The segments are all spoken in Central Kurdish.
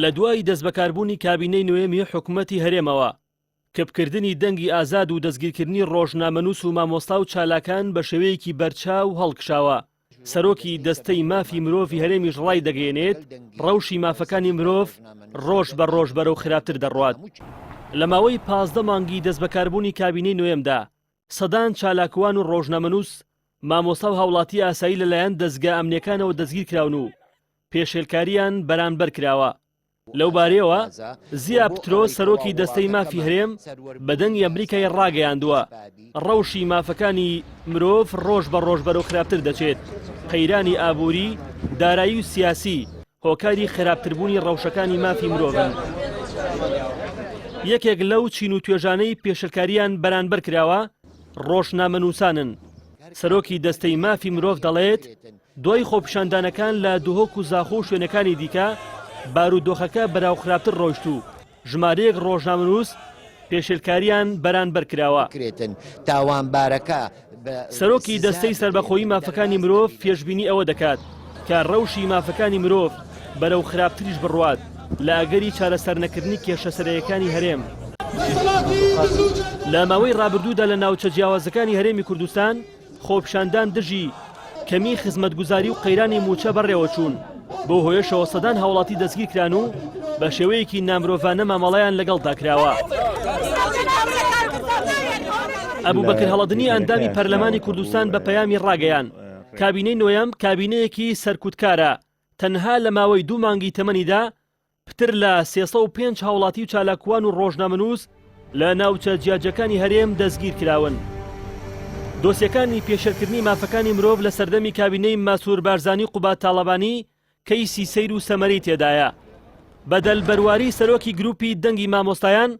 لە دوای دەستبەکاربوونی کابینەی نوێمی حکوومەتی هەرێمەوە کەپکردنی دەنگی ئازاد و دەستگیرکردنی ڕۆژنامەنووس و مامۆستا و چالاکان بە شێوەیەکی بەرچاو هەڵکشاوە. سەرۆکی دەستەی مافی مرۆڤی هەرێمیش ڕای دەگەێنێت ڕەوشی مافەکانی مرۆڤ ڕۆژ بە ڕۆژ بەرەو خراپتر دەڕوات. لە ماوەی 15 مانگی دەستبەکاربوونی کابینەی نوێمدا سەدان چالاکوان و ڕۆژنامەنووس مامۆستا و هاوڵاتی ئاسایی لەلایەن دەستگا ئەمنیەکانەوە دەستگیر کراون و پێشێلکاریان بەرامبەر کراوە. لەو بارەیەوە زیا پترۆ سەرۆکی دەستەی مافی هەرێم بە دەنگی ئەمریکای ڕاگەیاندووە ڕەوشی مافەکانی مرۆڤ ڕۆژ بە ڕۆژ بەرەو خراپتر دەچێت. قەیرانی ئابووری، دارایی و سیاسی هۆکاری خراپتربوونی ڕەوشەکانی مافی مرۆڤن. یەکێک لەو چین و توێژانەی پێشەکاریان بەرامبەر کراوە ڕۆژنامەنووسانن. سەرۆکی دەستەی مافی مرۆڤ دەڵێت دوای خۆپیشاندانەکان لە دوهۆک و زاخۆ و شوێنەکانی دیکە بارودۆخەکە بەراو خراپتر ڕۆیشت و ژمارەیەک ڕۆژنامەنووس پێشێلکاریان بەرامبەر کراوە. سەرۆکی دەستەی سەربەخۆیی مافەکانی مرۆڤ پێشبینی ئەوە دەکات کە ڕەوشی مافەکانی مرۆڤ بەرەو خراپتریش بڕوات لە ئەگەری چارەسەرنەکردنی کێشەسەرەیەکانی هەرێم. لە ماوەی ڕابردوودا لە ناوچە جیاوازەکانی هەرێمی کوردستان خۆپیشاندان دژی کەمی خزمەتگوزاری و قەیرانی موچە بەڕێوە چوون. بۆ هۆیشەوە سەدان هاوڵاتی دەستگیر کران و بە شێوەیەکی نامرۆڤانە مامەڵەیان لەگەڵدا کراوە. ئەبوبەکر هەڵەدنی ئەندامی پەرلەمانی کوردستان بە پەیامی ڕاگەیان کابینەی نوێیەم کابینەیەکی سەرکوتکارە. تەنها لە ماوەی 2 مانگی تەمەنیدا پتر لە 305 هاوڵاتی و چالاکوان و ڕۆژنامەنووس لە ناوچە جیاجەکانی هەرێم دەستگیر کراون. دۆسیەکانی پێشێلکردنی مافەکانی مرۆڤ لە سەردەمی کابینەی ماسوور بارزانی قوبات تاڵەبانی کەیسی سەیر و سەمەرەی تێدایە. بەدەل بەرواری سەرۆکی گروپی دەنگی مامۆستایان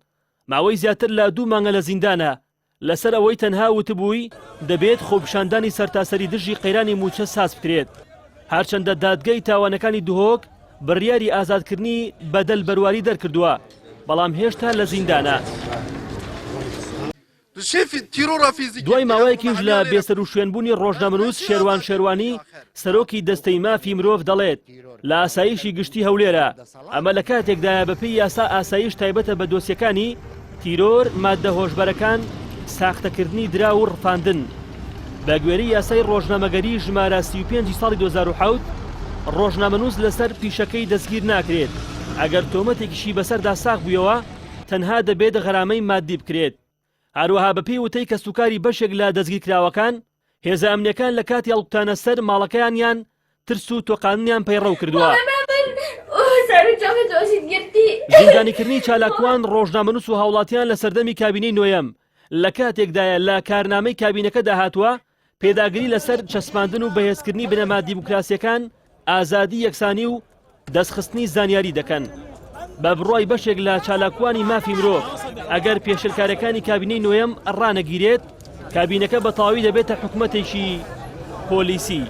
ماوەی زیاتر لە 2 مانگە لە زیندانە لەسەر ئەوەی تەنها وتبووی دەبێت خۆپیشاندانی سەرتاسەری دژی قەیرانی موچە ساز بکرێت. هەرچەندە دادگای تاوانەکانی دوهۆک بڕیاری ئازادکردنی بەدەل بەرواری دەرکردووە بەڵام هێشتا لە زیندانە. دوای ماوەیەکیش لە بێسەر و شوێنبوونی ڕۆژنامەنووس شێروان شێروانی سەرۆکی دەستەی مافی مرۆڤ دەڵێت لە ئاسایشی گشتی هەولێرە ئەمە لە کاتێکدایە بەپێی یاسا ئاسایش تایبەتە بە دۆسیەکانی تیرۆر، ماددە هۆشبەرەکان، ساختەکردنی درا و ڕفاندن. بە گوێرەی یاسای ڕۆژنامەگەری ژمارە 35 ساڵی 2007 ڕۆژنامەنووس لەسەر پیشەکەی دەستگیر ناکرێت. ئەگەر تۆمەتێکیشی بەسەردا ساغ بوویەوە تەنها دەبێت غەرامەی مادی بکرێت. هەروەها بەپێی وتەی کە سوکاری بەشێک لە دەستگیرکراوەکان هێزە ئەمنیەکان لە کاتی هەڵقوتانە سەر ماڵەکەیان ترس و تۆقانیان پەیڕەو کردووە. زیندانیکردنی چالاکوان ڕۆژنامەنووس و هاوڵاتیان لە سەردەمی کابینەی نوێیەم لە کاتێکدایە لە کارنامەی کابینەکەدا هاتووە پێداگری لەسەر چەسپاندن و بەهێزکردنی بنەما دیموکراسیەکان ئازادی یەکسانی و دەستخستنی زانیاری دەکەن. بە بڕای بەشێک لە چالاکوانی مافی مرۆڤ ئەگەر پێشێلکارەکانی کابینەی نوێیەم ڕانەگیرێت کابینەکە بە تەواوی دەبێتە حکوومەتێکی پۆلیسی.